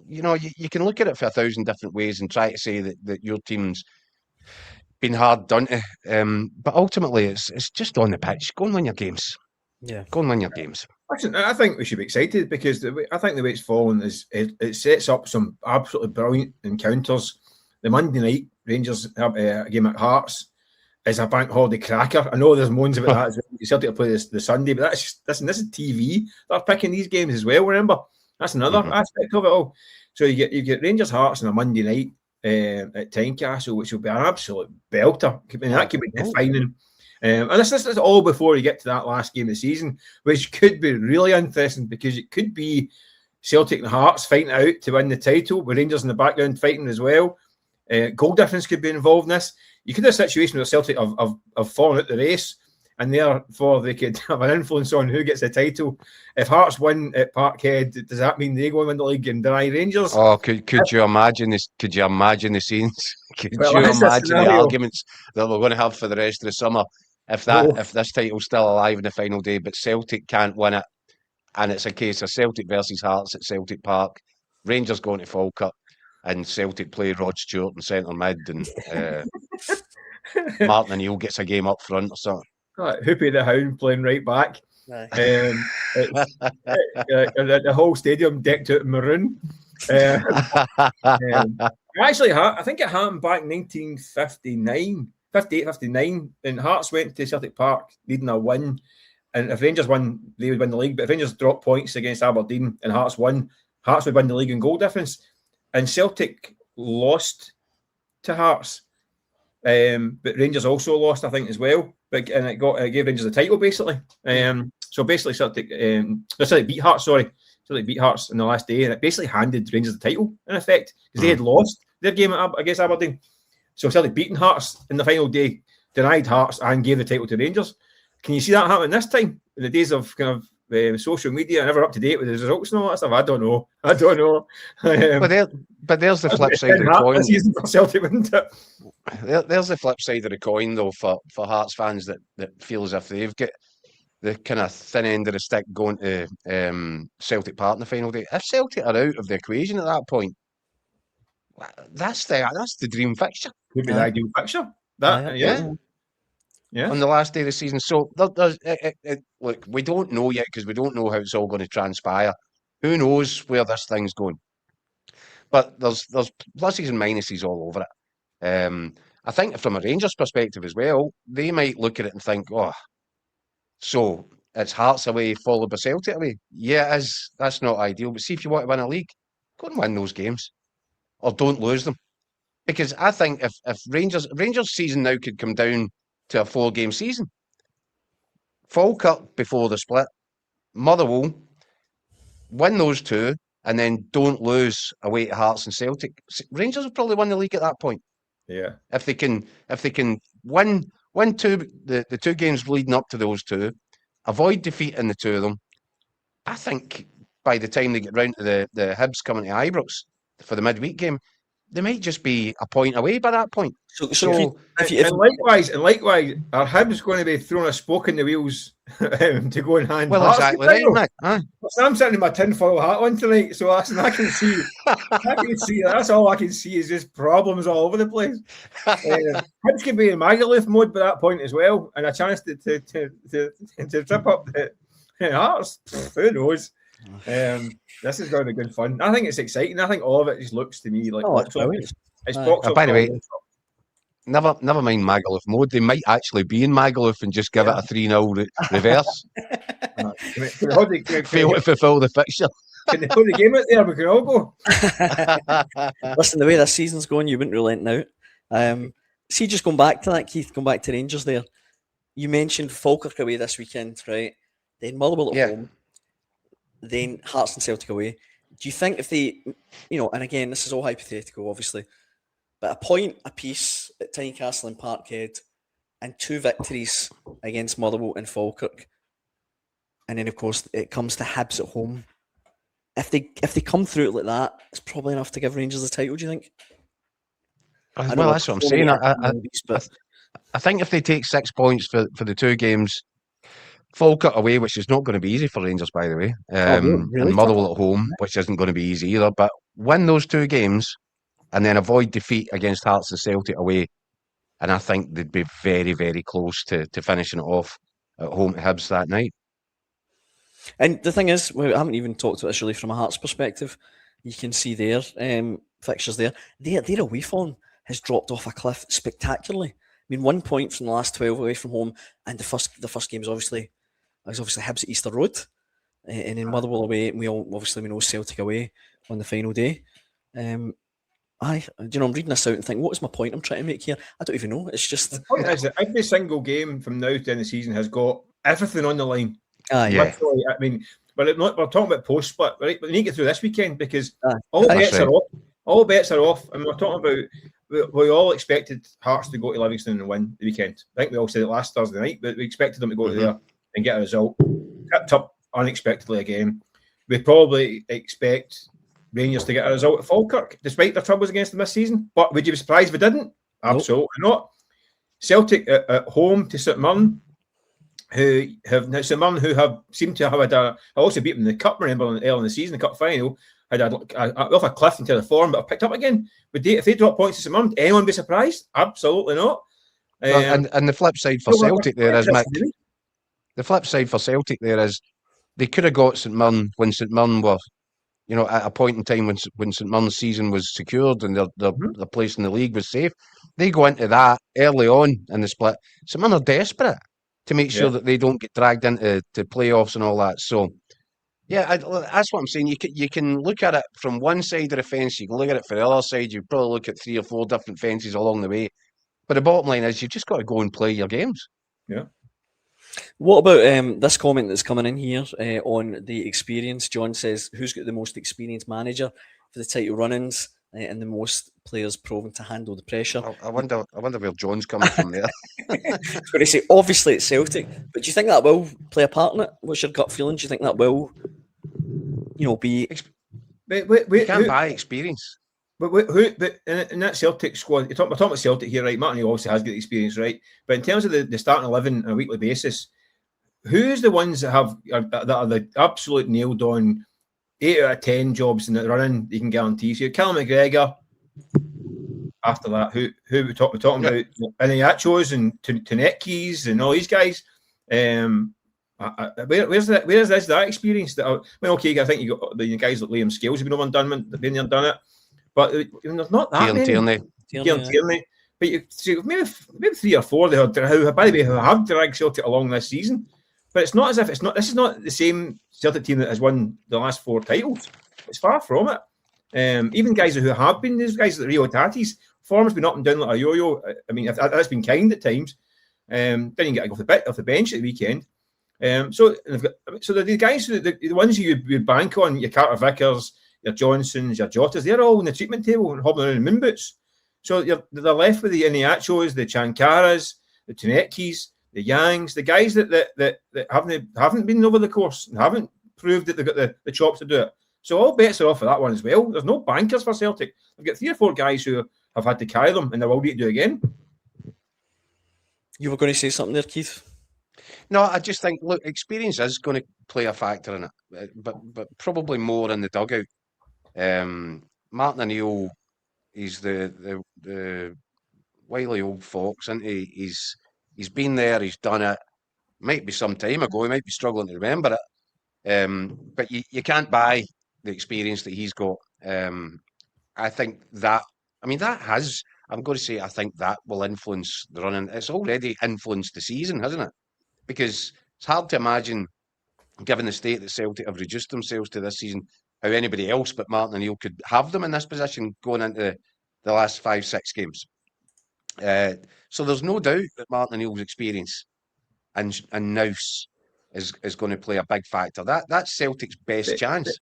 you can look at it for 1,000 different ways and try to say that your team's been hard done to. But ultimately, it's just on the pitch. Go and win your games. Yeah. Go and win your games. Listen, I think we should be excited because I think the way it's fallen is it sets up some absolutely brilliant encounters. The Monday night Rangers have a game at Hearts is a bank holiday cracker. I know there's moans about that as well. Celtic will play the Sunday, but this is TV. They're picking these games as well, remember? That's another aspect of it all. So you get Rangers Hearts on a Monday night at Tynecastle, which will be an absolute belter. I mean, that could be defining. And this is all before you get to that last game of the season, which could be really interesting because it could be Celtic and Hearts fighting out to win the title, with Rangers in the background fighting as well. Goal difference could be involved in this. You could have a situation where Celtic have fallen out the race, and therefore they could have an influence on who gets the title. If Hearts win at Parkhead, does that mean they go and win the league and deny Rangers? Oh, could you imagine this? Could you imagine the scenes? Could you imagine the arguments that we're going to have for the rest of the summer if this title's still alive in the final day, but Celtic can't win it, and it's a case of Celtic versus Hearts at Celtic Park, Rangers going to Falkirk, and Celtic play Rod Stewart in centre mid, and Martin O'Neill gets a game up front or something. Hoopy the Hound playing right back. The whole stadium decked out in maroon. Actually, I think it happened back in 1958-59, and Hearts went to Celtic Park needing a win. And if Rangers won, they would win the league. But if Rangers dropped points against Aberdeen and Hearts won, Hearts would win the league in goal difference. And Celtic lost to Hearts. But Rangers also lost, I think, as well. But it gave Rangers the title, basically. So basically, Celtic beat Hearts, Celtic beat Hearts in the last day, and it basically handed Rangers the title, in effect, because they had lost their game against Aberdeen. So Celtic beating Hearts in the final day, denied Hearts, and gave the title to Rangers. Can you see that happen this time? In the days of kind of social media, never up to date with the results and all that stuff? I don't know. But there's the flip side of the coin. Season for Celtic, wouldn't it? There's the flip side of the coin, though, for Hearts fans that feel as if they've got the kind of thin end of the stick going to Celtic Park in the final day. If Celtic are out of the equation at that point, that's the dream fixture. Could be the ideal fixture. Yeah. On the last day of the season. So look, we don't know yet because we don't know how it's all going to transpire. Who knows where this thing's going? But there's pluses and minuses all over it. I think from a Rangers perspective as well, they might look at it and think, so it's Hearts away followed by Celtic away. Yeah, it is. That's not ideal. But see, if you want to win a league, go and win those games, or don't lose them. Because I think if Rangers season now could come down to a 4-game season, Falkirk before the split, Motherwell, win those two, and then don't lose away to Hearts and Celtic. Rangers will probably win the league at that point. Yeah, if they can win the two games leading up to those two, avoid defeat in the two of them. I think by the time they get round to the Hibs coming to Ibrox for the midweek game, they might just be a point away by that point. Likewise, are Hibs going to be throwing a spoke in the wheels to go and hand? Well, exactly right, Nick. So I'm sitting in my tinfoil hat on tonight, so I can see. That's all I can see is just problems all over the place. Hibs could be in Magaluf mode by that point as well, and a chance to trip up the Hearts. Who knows? This is going to be good fun. I think it's exciting. I think all of it just looks to me like it's brilliant. By the way, never mind Magaluf mode. They might actually be in Magaluf and just give it a 3-0 reverse. Fail to fulfil the fixture. Can they put the game out there? We can all go. Listen, the way this season's going, you wouldn't relent out. See, just going back to that, Keith, going back to Rangers there. You mentioned Falkirk away this weekend, right? Then Motherwell at home. Then Hearts and Celtic away. Do you think if they, and again, this is all hypothetical, obviously, but a point apiece at Tynecastle and Parkhead and 2 victories against Motherwell and Falkirk, and then, of course, it comes to Hibs at home. If they come through it like that, it's probably enough to give Rangers the title, do you think? Well, that's what I'm saying. I think if they take 6 points for the 2 games, Falkirk away, which is not going to be easy for Rangers, by the way, really and tough. Motherwell at home, which isn't going to be easy either. But win those two games and then avoid defeat against Hearts and Celtic away, and I think they'd be very, very close to finishing it off at home to Hibs that night. And the thing is, we haven't even talked about this really from a Hearts perspective. You can see their fixtures there. Their away form has dropped off a cliff spectacularly. I mean, 1 point from the last 12 away from home, and the first game is obviously Hibs at Easter Road, and then Motherwell away. And we know Celtic away on the final day. I'm reading this out and thinking, what is my point I'm trying to make here? I don't even know. It's just the point is that every single game from now to the end of the season has got everything on the line. Yeah. I mean, we're talking about post split, right? But we need to get through this weekend because all bets are off. All bets are off, and we're talking about. We all expected Hearts to go to Livingston and win the weekend. I think we all said it last Thursday night, but we expected them to go there and get a result. Tipped up unexpectedly again. We probably expect Rangers to get a result at Falkirk, despite their troubles against them this season. But would you be surprised if we didn't? Absolutely not. Celtic at home to St Mirren, who have seemed to have had I also beat them in the cup. Remember, early in the season, the cup final, had off a cliff into the form, but have picked up again. If they drop points to St Mirren, anyone be surprised? Absolutely not. And the flip side for Celtic there is, Mick. The flip side for Celtic there is they could have got St Mirren when St Mirren were, at a point in time when St Mirren's season was secured and their place in the league was safe. They go into that early on in the split. St Mirren are desperate to make sure that they don't get dragged into playoffs and all that. So, that's what I'm saying. You can look at it from one side of the fence. You can look at it from the other side. You probably look at 3 or 4 different fences along the way. But the bottom line is you've just got to go and play your games. Yeah. What about this comment that's coming in here on the experience? John says, who's got the most experienced manager for the title run-ins and the most players proven to handle the pressure? I wonder where John's coming from there. I was going to say, obviously it's Celtic, but do you think that will play a part in it? What's your gut feeling? Do you think that will, be... We can't buy experience. But in that Celtic squad, we're talking about Celtic here, right? Martin obviously has got experience, right? But in terms of the starting 11 on a weekly basis, who's the ones that are the absolute nailed on 8 out of 10 jobs in the running you can guarantee? So Callum McGregor. After that, who we're talking about? Iniachos and Tanekis and all these guys. Where's that experience? I think you got the guys like Liam Scales have been over and done it. But there's not that many. Tierney. But you see, maybe 3 or 4 who, by the way, who have dragged Celtic along this season. But it's not as if this is not the same Celtic team that has won the last 4 titles. It's far from it. Even guys who have been, these guys like Rio Tatis, form's been up and down like a yo-yo. I mean, that's been kind at times. Then you get to go off the bench at the weekend. So the guys, the ones you bank on, your Carter Vickers, your Johnsons, your Jotas, they're all on the treatment table and hobbling around in moon boots. So they're left with the Iniachos, the Chankaras, the Tunekis, the Yangs, the guys that haven't been over the course and haven't proved that they've got the chops to do it. So all bets are off for that one as well. There's no bankers for Celtic. They've got 3 or 4 guys who have had to carry them, and they're all ready to do it again. You were going to say something there, Keith? No, I just think, look, experience is going to play a factor in it, but probably more in the dugout. Martin O'Neill, he's the wily old fox, isn't he? He's been there, he's done it. Might be some time ago, he might be struggling to remember it. But you can't buy the experience that he's got. I think that I'm going to say, I think that will influence the running. It's already influenced the season, hasn't it? Because it's hard to imagine, given the state that Celtic have reduced themselves to this season, how anybody else but Martin O'Neill could have them in this position going into the last 5-6 games. So there's no doubt that Martin O'Neill's experience and nous is going to play a big factor. That's Celtic's best chance.